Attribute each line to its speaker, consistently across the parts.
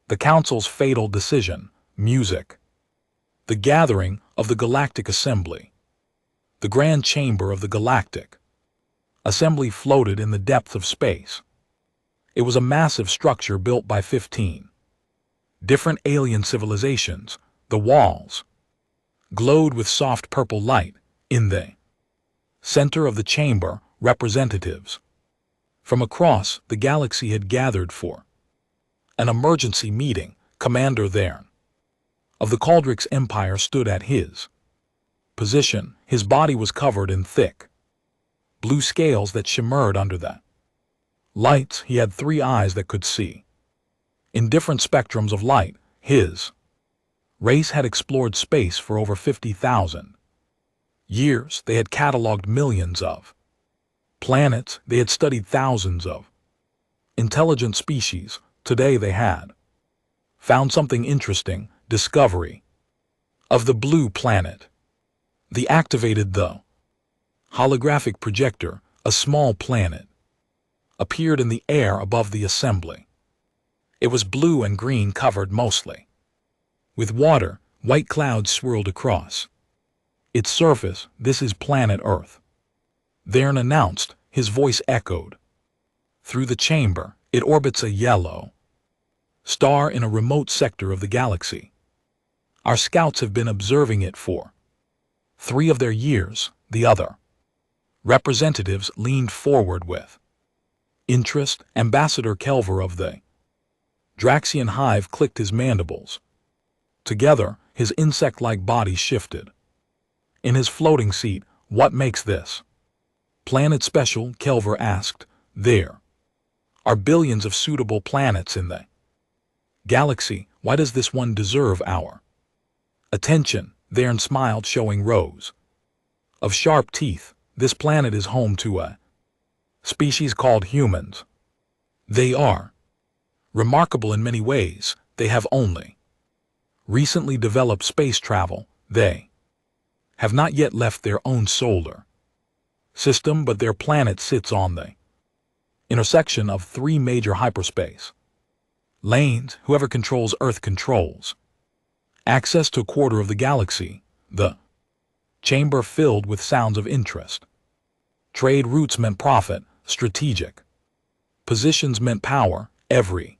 Speaker 1: The Council's fatal decision, music. The gathering of the Galactic Assembly. The Grand Chamber of the Galactic Assembly floated in the depths of space. It was a massive structure built by 15 different alien civilizations. The walls glowed with soft purple light. In the center of the chamber, representatives from across the galaxy had gathered for an emergency meeting. Commander Thern of the Caldrix Empire stood at his position. His body was covered in thick blue scales that shimmered under the lights. He had 3 eyes that could see in different spectrums of light. His race had explored space for over 50,000 years. They had cataloged millions of planets. They had studied thousands of intelligent species. Today they had found something interesting. Discovery of the blue planet. They activated the holographic projector. A small planet appeared in the air above the assembly. It was blue and green, covered mostly with water. White clouds swirled across its surface. This is planet Earth, Thern announced. His voice echoed through the chamber. It orbits a yellow star in a remote sector of the galaxy. Our scouts have been observing it for 3 of their years. The other representatives leaned forward with interest. Ambassador Kelver of the Draxian Hive clicked his mandibles together. His insect-like body shifted in his floating seat. What makes this planet special? Kelver asked. There are billions of suitable planets in the galaxy. Why does this one deserve our attention? Thern smiled, showing rows of sharp teeth. This planet is home to a species called humans. They are remarkable in many ways. They have only recently developed space travel. They have not yet left their own solar system, but their planet sits on the intersection of 3 major hyperspace lanes. Whoever controls Earth controls access to a quarter of the galaxy. The chamber filled with sounds of interest. Trade routes meant profit. Strategic positions meant power. Every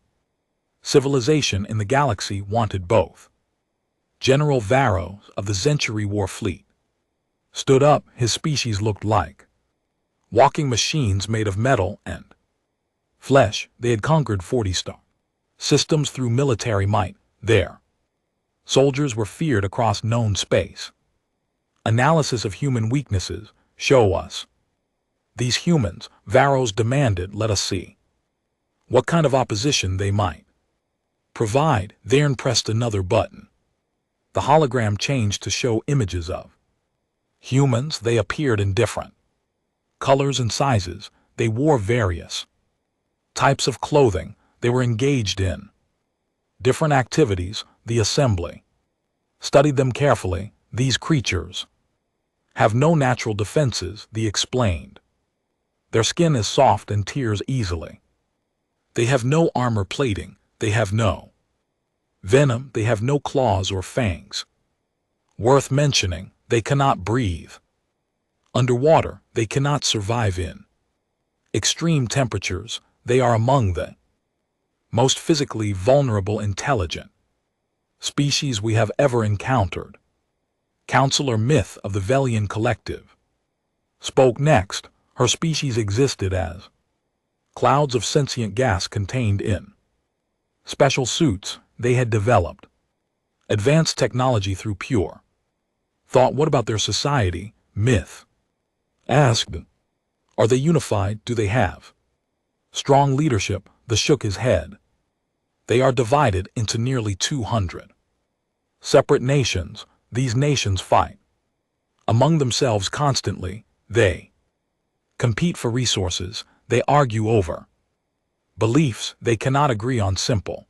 Speaker 1: civilization in the galaxy wanted both. General Varro of the Century War Fleet stood up. His species looked like walking machines made of metal and flesh. They had conquered 40-star systems through military might. Their soldiers were feared across known space. Analysis of human weaknesses. Show us these humans, Varros demanded. Let us see what kind of opposition they might provide. Thern pressed another button. The hologram changed to show images of humans. They appeared in different colors and sizes. They wore various types of clothing. They were engaged in different activities. The assembly studied them carefully. These creatures have no natural defenses, they explained. Their skin is soft and tears easily. They have no armor plating. They have no venom. They have no claws or fangs. Worth mentioning, they cannot breathe underwater. They cannot survive in extreme temperatures. They are among the most physically vulnerable, intelligent species we have ever encountered. Counselor Myth of the Velian Collective spoke next. Her species existed as clouds of sentient gas contained in special suits. They had developed advanced technology through pure thought. What about their society? Myth asked. Are they unified? Do they have strong leadership? The shook his head. They are divided into nearly 200 separate nations. These nations fight among themselves constantly. They compete for resources. They argue over beliefs. They cannot agree on simple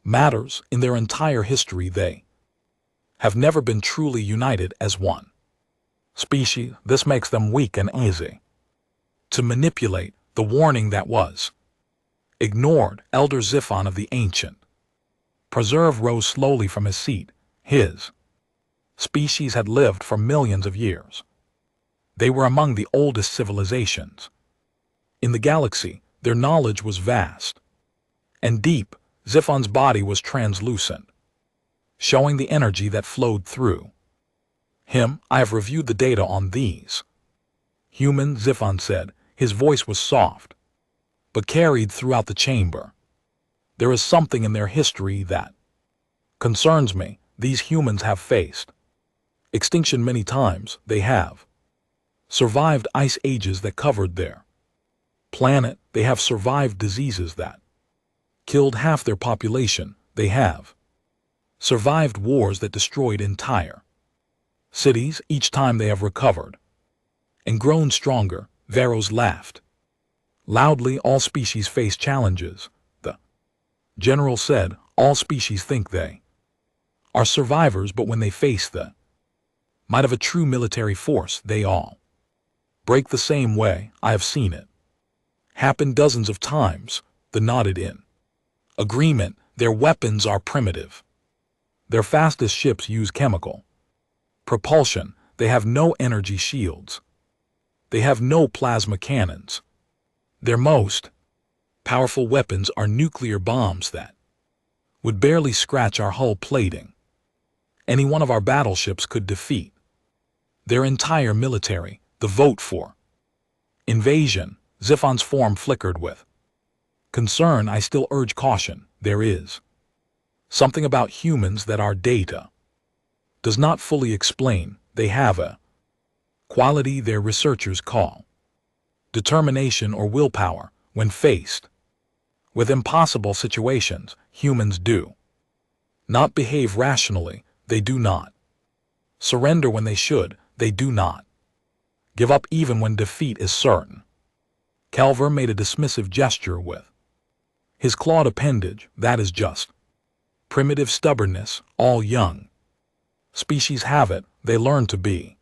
Speaker 1: matters. In their entire history, they have never been truly united as one species. This makes them weak and easy to manipulate. The warning that was ignored. Elder Xiphon of the Ancient Preserve rose slowly from his seat. His species had lived for millions of years. They were among the oldest civilizations. In the galaxy, their knowledge was vast and deep. Ziphan's body was translucent, showing the energy that flowed through him. I have reviewed the data on these humans, Ziphan said. His voice was soft, but carried throughout the chamber. There is something in their history that concerns me. These humans have faced extinction many times. They have survived ice ages that covered their planet. They have survived diseases that killed half their population. They have survived wars that destroyed entire cities. Each time they have recovered and grown stronger. Varos laughed loudly. All species face challenges, the general said. All species think they are survivors, but when they face the might of a true military force, they all break the same way. I have seen it happen dozens of times. The nodded in agreement. Their weapons are primitive. Their fastest ships use chemical propulsion. They have no energy shields. They have no plasma cannons. Their most powerful weapons are nuclear bombs that would barely scratch our hull plating. Any one of our battleships could defeat their entire military. The vote for invasion. Ziphan's form flickered with concern. I still urge caution. There is something about humans that our data does not fully explain. They have a quality their researchers call determination or willpower. When faced with impossible situations, humans do not behave rationally. They do not surrender when they should. They do not give up even when defeat is certain. Calver made a dismissive gesture with his clawed appendage. That is just primitive stubbornness. All young species have it. They learn to be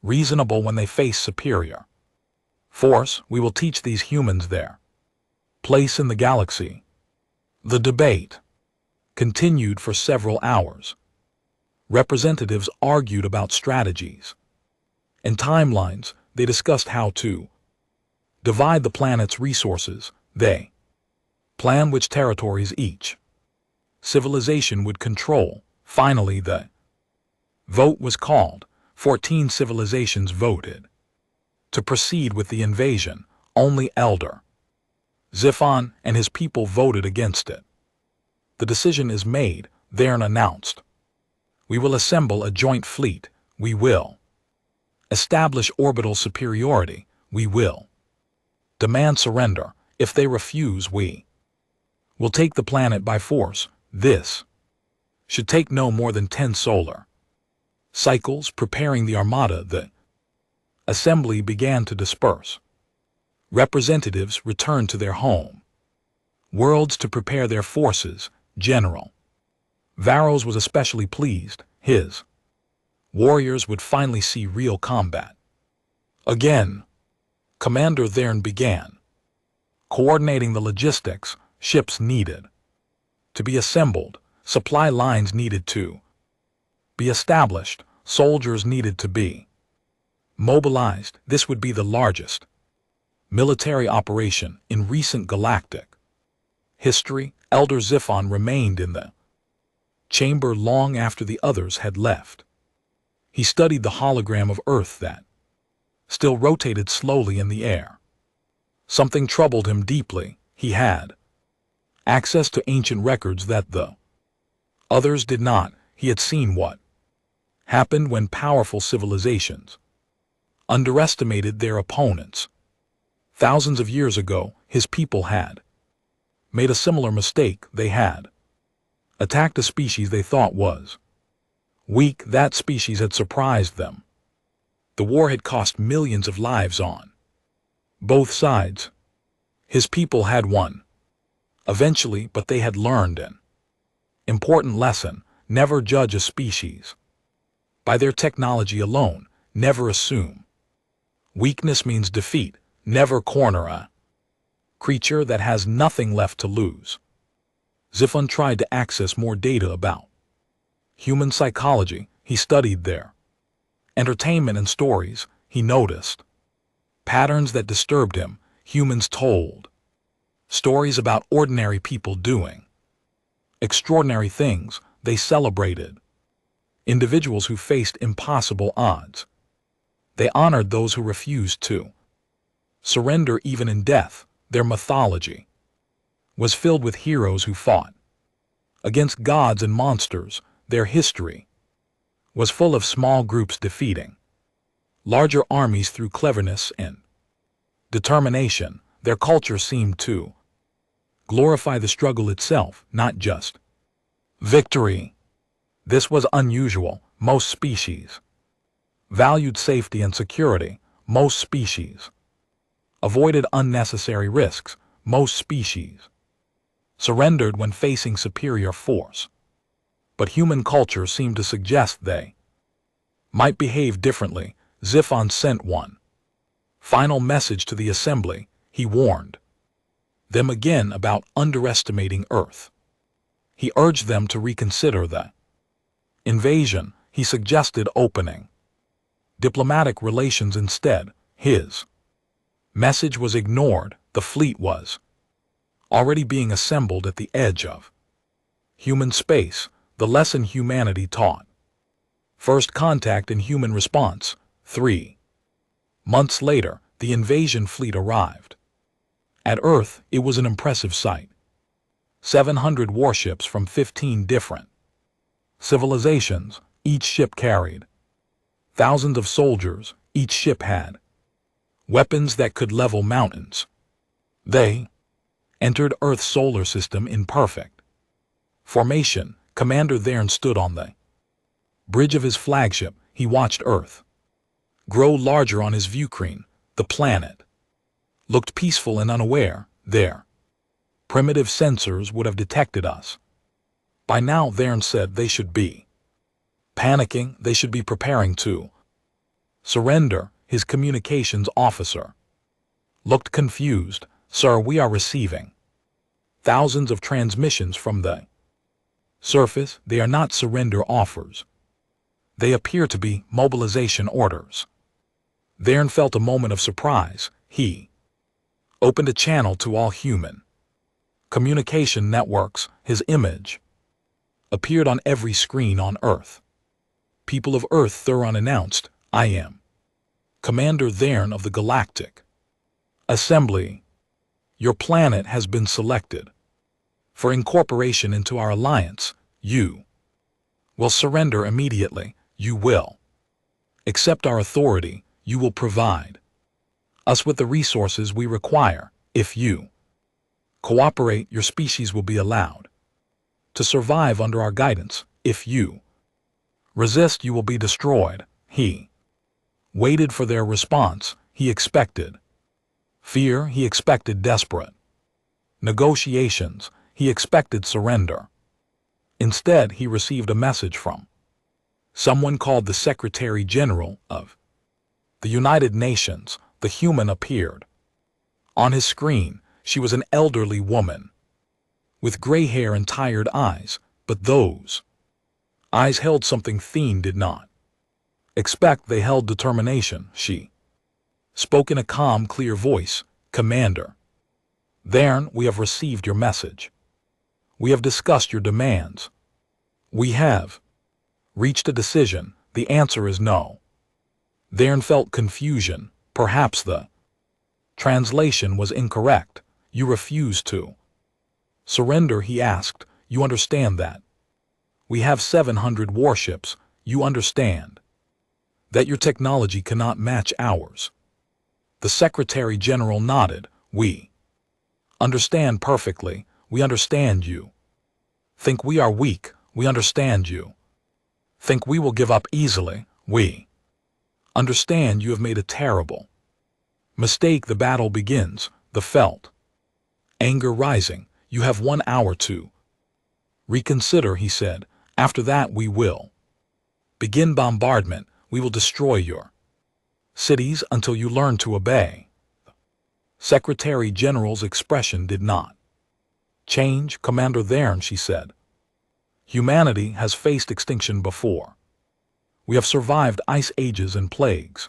Speaker 1: reasonable when they face superior force. We will teach these humans their place in the galaxy. The debate continued for several hours. Representatives argued about strategies and timelines. They discussed how to divide the planet's resources. They planned which territories each civilization would control. Finally, the vote was called. 14 civilizations voted to proceed with the invasion. Only Elder Ziphan and his people voted against it. The decision is made, Verne announced. We will assemble a joint fleet. We will establish orbital superiority. We will demand surrender. If they refuse, we will take the planet by force. This should take no more than 10 solar cycles. Preparing the armada, the assembly began to disperse. Representatives returned to their home worlds to prepare their forces. General Varos was especially pleased. His warriors would finally see real combat again. Commander Verne began coordinating the logistics. Ships needed to be assembled. Supply lines needed to be established. Soldiers needed to be mobilized. This would be the largest military operation in recent galactic history. Elder Ziphan remained in the chamber long after the others had left. He studied the hologram of Earth that still rotated slowly in the air. Something troubled him deeply. He had access to ancient records that the others did not. He had seen what happened when powerful civilizations underestimated their opponents. Thousands of years ago, his people had made a similar mistake. They had attacked a species they thought was weak. That species had surprised them. The war had cost millions of lives on both sides. His people had won eventually, but they had learned an important lesson. Never judge a species by their technology alone. Never assume weakness means defeat. Never corner a creature that has nothing left to lose. Xiphon tried to access more data about human psychology. He studied there. Entertainment and stories, he noticed. Patterns that disturbed him, humans told. Stories about ordinary people doing extraordinary things, they celebrated. Individuals who faced impossible odds. They honored those who refused to surrender even in death. Their mythology was filled with heroes who fought against gods and monsters. Their history was full of small groups defeating larger armies through cleverness and determination. Their culture seemed to glorify the struggle itself, not just victory. This was unusual. Most species valued safety and security. Most species avoided unnecessary risks. Most species surrendered when facing superior force. But human culture seemed to suggest they might behave differently. Xiphon sent one final message to the assembly. He warned them again about underestimating Earth. He urged them to reconsider the invasion. He suggested opening diplomatic relations instead. His message was ignored. The fleet was already being assembled at the edge of human space. The lesson humanity taught. First contact and human response. 3 months later, the invasion fleet arrived. At Earth, it was an impressive sight. 700 warships from 15 different civilizations. Each ship carried thousands of soldiers. Each ship had weapons that could level mountains. They entered Earth's solar system in perfect formation. Commander Thern stood on the bridge of his flagship. He watched Earth grow larger on his viewscreen. The planet looked peaceful and unaware. Their primitive sensors would have detected us by now, Thern said. They should be panicking. They should be preparing to surrender. His communications officer looked confused. Sir, we are receiving thousands of transmissions from the surface. They are not surrender offers. They appear to be mobilization orders. Thern felt a moment of surprise. He opened a channel to all human communication networks. His image appeared on every screen on Earth. People of Earth, Thuron announced, I am Commander Thern of the Galactic Assembly. Your planet has been selected for incorporation into our alliance. You will surrender immediately. You will accept our authority. You will provide us with the resources we require. If you cooperate, your species will be allowed to survive under our guidance. If you resist, you will be destroyed. He waited for their response. He expected fear. He expected desperate negotiations. He expected surrender. Instead, he received a message from someone called the Secretary General of the United Nations. The human appeared on his screen. She was an elderly woman with gray hair and tired eyes, but those eyes held something Thern did not expect. They held determination. She spoke in a calm, clear voice. Commander Thern, we have received your message. We have discussed your demands. We have reached a decision. The answer is no. Thern felt confusion. Perhaps the translation was incorrect. You refuse to surrender, he asked. You understand that we have 700 warships. You understand that your technology cannot match ours. The Secretary General nodded. We understand perfectly. We understand you. Think we are weak. We understand you. Think we will give up easily. We understand you have made a terrible mistake. The battle begins. The felt anger rising. You have 1 hour to reconsider, he said. After that we will begin bombardment. We will destroy your cities until you learn to obey. Secretary General's expression did not Change, Commander Thern, she said. Humanity has faced extinction before. We have survived ice ages and plagues.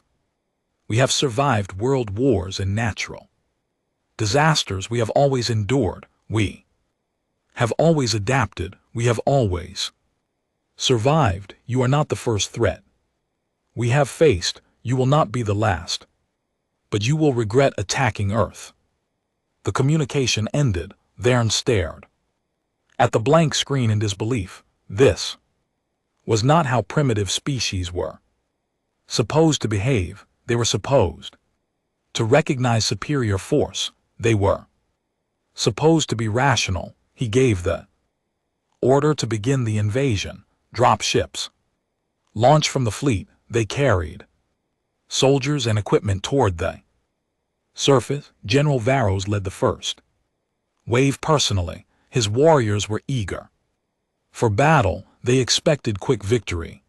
Speaker 1: We have survived world wars and natural disasters. We have always endured. We have always adapted. We have always survived. You are not the first threat we have faced. You will not be the last. But you will regret attacking Earth. The communication ended. Thern stared at the blank screen in disbelief. This was not how primitive species were supposed to behave. They were supposed to recognize superior force. They were supposed to be rational. He gave the order to begin the invasion. Drop ships launched from the fleet. They carried soldiers and equipment toward the surface. General Varos led the first wave personally. His warriors were eager for battle. They expected quick victory.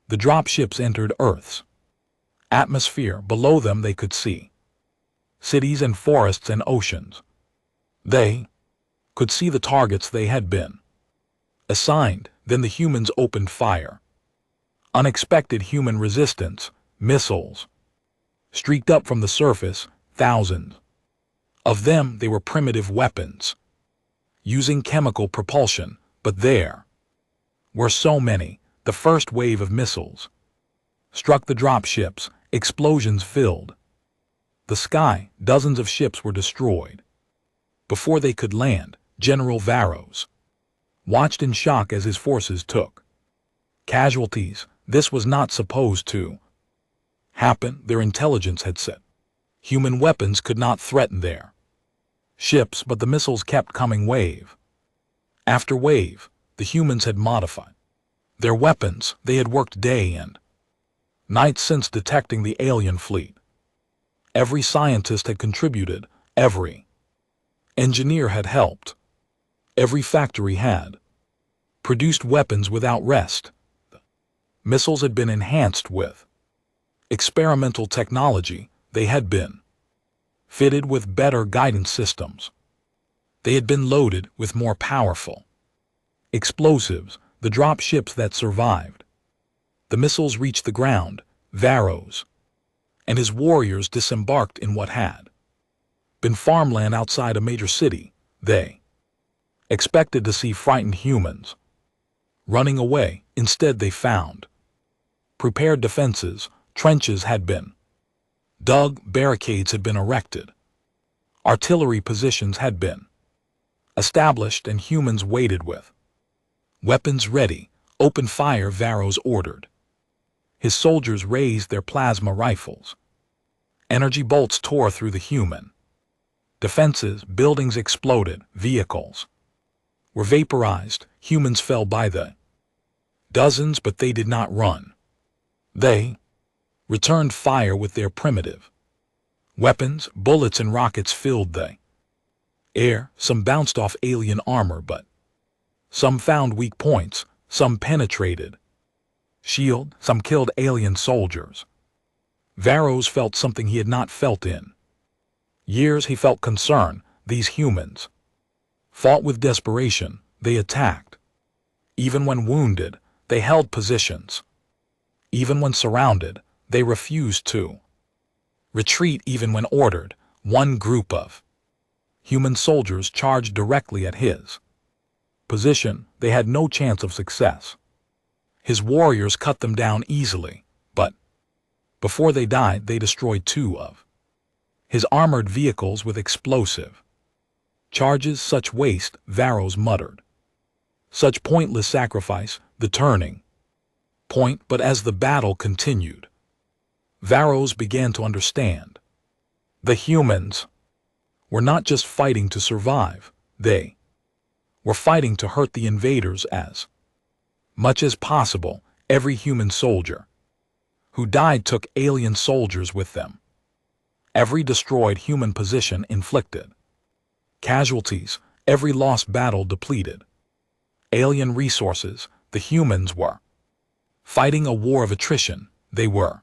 Speaker 1: The dropships entered Earth's atmosphere. Below them they could see cities and forests and oceans. They could see the targets they had been assigned. Then the humans opened fire. Unexpected human resistance. Missiles streaked up from the surface. Thousands of them. They were primitive weapons using chemical propulsion, but there were so many. The first wave of missiles struck the dropships. Explosions filled the sky. Dozens of ships were destroyed before they could land. General Varos watched in shock as his forces took casualties. This was not supposed to happen. Their intelligence had said human weapons could not threaten their ships, but the missiles kept coming. Wave after wave, the humans had modified their weapons. They had worked day and night since detecting the alien fleet. Every scientist had contributed. Every engineer had helped. Every factory had produced weapons without rest. Missiles had been enhanced with experimental technology. They had been fitted with better guidance systems. They had been loaded with more powerful explosives. The drop ships that survived the missiles reached the ground. Varos and his warriors disembarked in what had been farmland outside a major city. They expected to see frightened humans running away. Instead they found prepared defenses. Trenches had been dug. Barricades had been erected. Artillery positions had been established, and humans waited with weapons ready. Open fire, Varos ordered. His soldiers raised their plasma rifles. Energy bolts tore through the human defenses. Buildings exploded. Vehicles were vaporized. Humans fell by the dozens, but they did not run. They returned fire with their primitive weapons. Bullets and rockets filled the air. Some bounced off alien armor, but some found weak points. Some penetrated shield. Some killed alien soldiers. Varos felt something he had not felt in years. He felt concern. These humans fought with desperation. They attacked. Even when wounded, they held positions. Even when surrounded, they refused to retreat. Even when ordered, one group of human soldiers charged directly at his position. They had no chance of success. His warriors cut them down easily, but before they died, they destroyed 2 of his armored vehicles with explosive charges. Such waste, Varos muttered. Such pointless sacrifice. The turning point. But as the battle continued, Varos began to understand. The humans were not just fighting to survive. They were fighting to hurt the invaders as much as possible. Every human soldier who died took alien soldiers with them. Every destroyed human position inflicted casualties. Every lost battle depleted alien resources. The humans were fighting a war of attrition. They were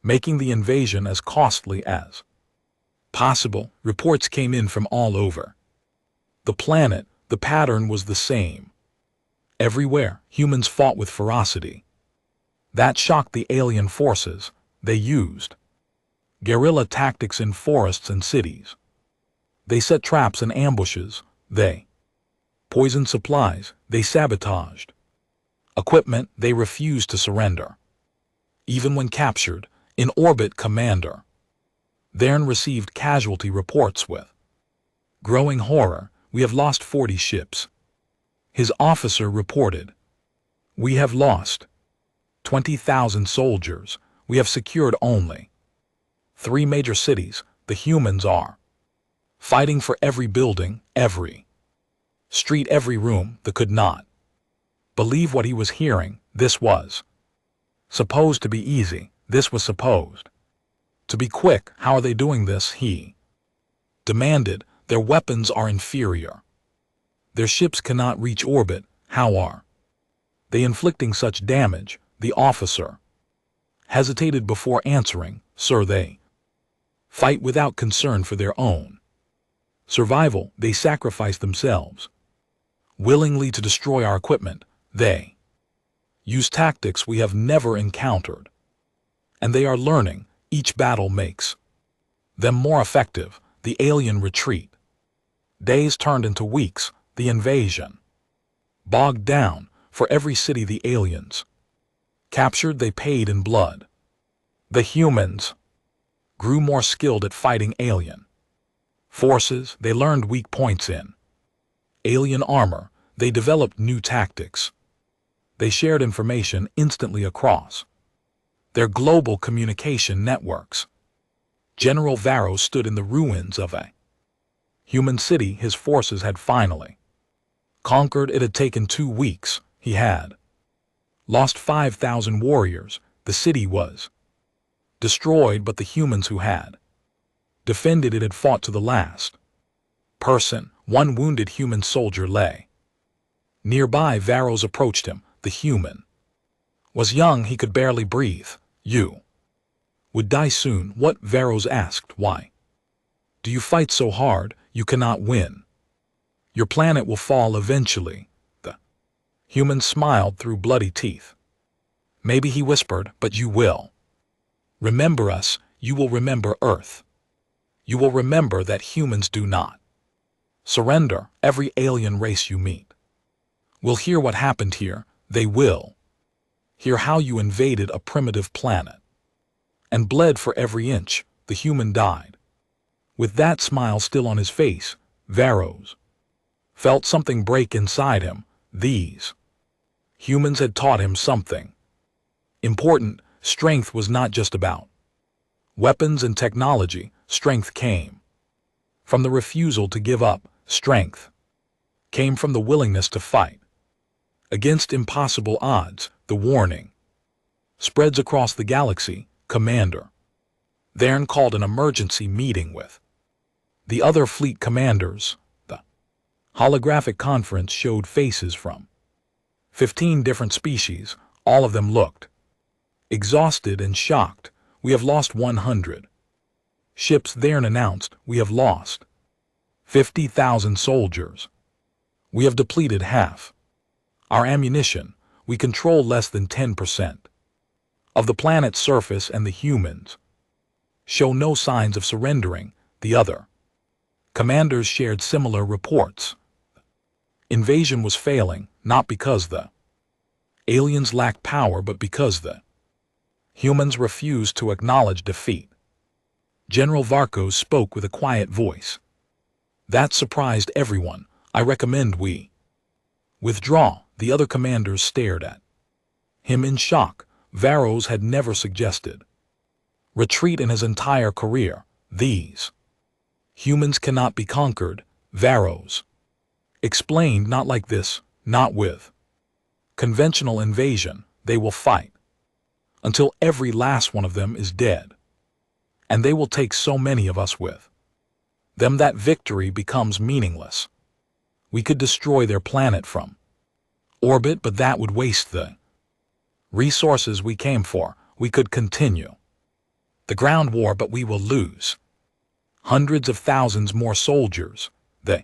Speaker 1: making the invasion as costly as possible. Reports came in from all over. The planet, the pattern was the same. Everywhere, humans fought with ferocity. That shocked the alien forces. They used guerrilla tactics in forests and cities. They set traps and ambushes. They poisoned supplies. They sabotaged equipment. They refused to surrender. Even when captured, in orbit, Commander Verne received casualty reports with growing horror. We have lost 40 ships. His officer reported, we have lost 20,000 soldiers. We have secured only 3 major cities. The humans are fighting for every building, every street, every room. They could not believe what he was hearing. This was supposed to be easy. This was supposed to be quick. How are they doing this? He demanded. Their weapons are inferior. Their ships cannot reach orbit. How are they inflicting such damage? The officer hesitated before answering. Sir, they fight without concern for their own survival. They sacrifice themselves willingly to destroy our equipment. They use tactics we have never encountered, and they are learning. Each battle makes them more effective. The alien retreat. Days turned into weeks. The invasion bogged down. For every city the aliens captured, they paid in blood. The humans grew more skilled at fighting alien forces. They learned weak points in alien armor. They developed new tactics. They shared information instantly across their global communication networks. General Varro stood in the ruins of a human city. His forces had finally conquered. It had taken 2 weeks. He had lost 5,000 warriors. The city was destroyed, but the humans who had defended it had fought to the last person. One wounded human soldier lay nearby. Varros approached him. The human was young. He could barely breathe. You would die soon. What? Varros asked. Why do you fight so hard? You cannot win. Your planet will fall eventually. The human smiled through bloody teeth. Maybe, he whispered, but you will remember us. You will remember Earth. You will remember that humans do not surrender. Every alien race you meet will hear what happened here. They will hear how you invaded a primitive planet and bled for every inch. The human died. With that smile still on his face, Varros felt something break inside him. These humans had taught him something important. Strength was not just about weapons and technology. Strength came from the refusal to give up. Strength came from the willingness to fight against impossible odds. The warning spreads across the galaxy. Commander Verne called an emergency meeting with the other fleet commanders. The holographic conference showed faces from 15 different species. All of them looked exhausted and shocked. We have lost 100 ships. Verne announced. We have lost 50,000 soldiers. We have depleted half our ammunition. We control less than 10% of the planet's surface, and the humans show no signs of surrendering. The other commanders shared similar reports. Invasion was failing, not because the aliens lacked power, but because the humans refused to acknowledge defeat. General Varkos spoke with a quiet voice. That surprised everyone. I recommend we withdraw. The other commanders stared at him in shock. Varros had never suggested retreat in his entire career. These humans cannot be conquered, Varros explained. Not like this, not with conventional invasion. They will fight until every last one of them is dead. And they will take so many of us with them that victory becomes meaningless. We could destroy their planet from orbit, but that would waste the resources we came for. We could continue the ground war, but we will lose hundreds of thousands more soldiers. The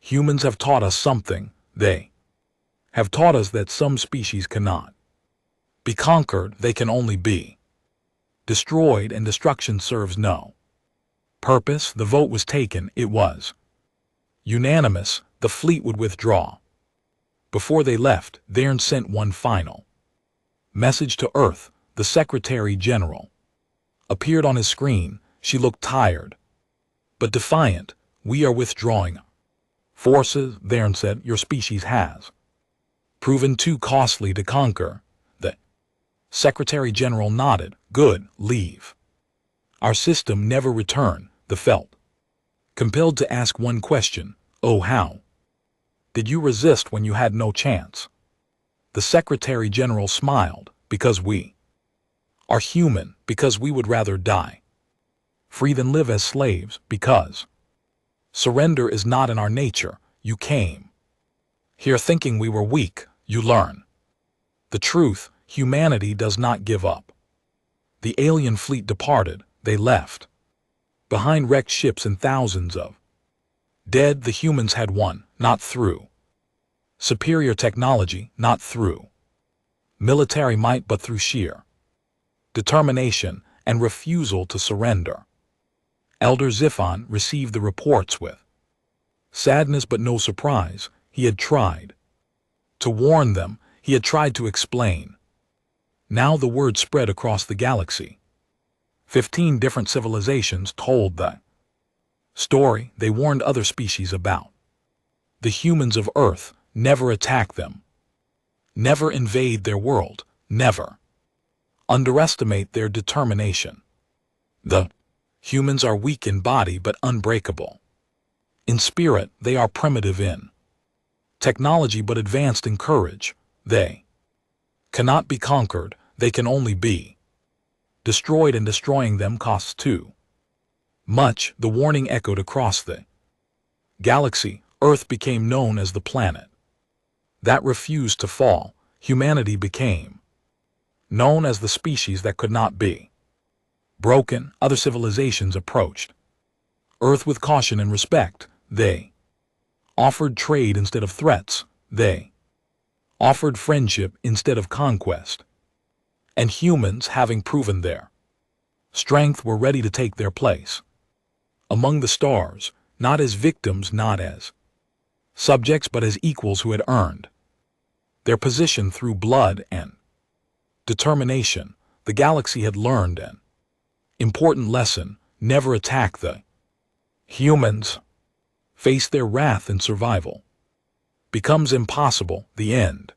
Speaker 1: Humans have taught us something. They have taught us that some species cannot be conquered, they can only be destroyed, and destruction serves no purpose. The vote was taken. It was unanimous. The fleet would withdraw. Before they left, Verne sent one final message to Earth. The Secretary General appeared on his screen. She looked tired, but defiant. "We are withdrawing forces," Verne said. "Your species has proven too costly to conquer." The Secretary General nodded. "Good, leave. Our system never return." The felt compelled to ask one question. "Oh, how did you resist when you had no chance?" The Secretary General smiled. "Because we are human, because we would rather die free than live as slaves, because surrender is not in our nature. You came here thinking we were weak. You learn the truth. Humanity does not give up." The alien fleet departed. They left behind wrecked ships and thousands of dead. The humans had won, not through superior technology, not through military might, but through sheer determination and refusal to surrender. Elder Xiphon received the reports with sadness but no surprise. He had tried to warn them. He had tried to explain. Now the word spread across the galaxy. 15 different civilizations told the story. They warned other species about the humans of Earth. Never attack them. Never invade their world. Never underestimate their determination. The humans are weak in body but unbreakable in spirit. They are primitive in technology but advanced in courage. They cannot be conquered. They can only be destroyed, and destroying them costs too much. The warning echoed across the galaxy. Earth became known as the planet that refused to fall. Humanity became known as the species that could not be broken. Other civilizations approached Earth with caution and respect. They offered trade instead of threats. They offered friendship instead of conquest. And humans, having proven their strength, were ready to take their place among the stars, not as victims, not as subjects, but as equals who had earned their position through blood and determination. The galaxy had learned an important lesson. Never attack the humans. Face their wrath, and survival becomes impossible. The end.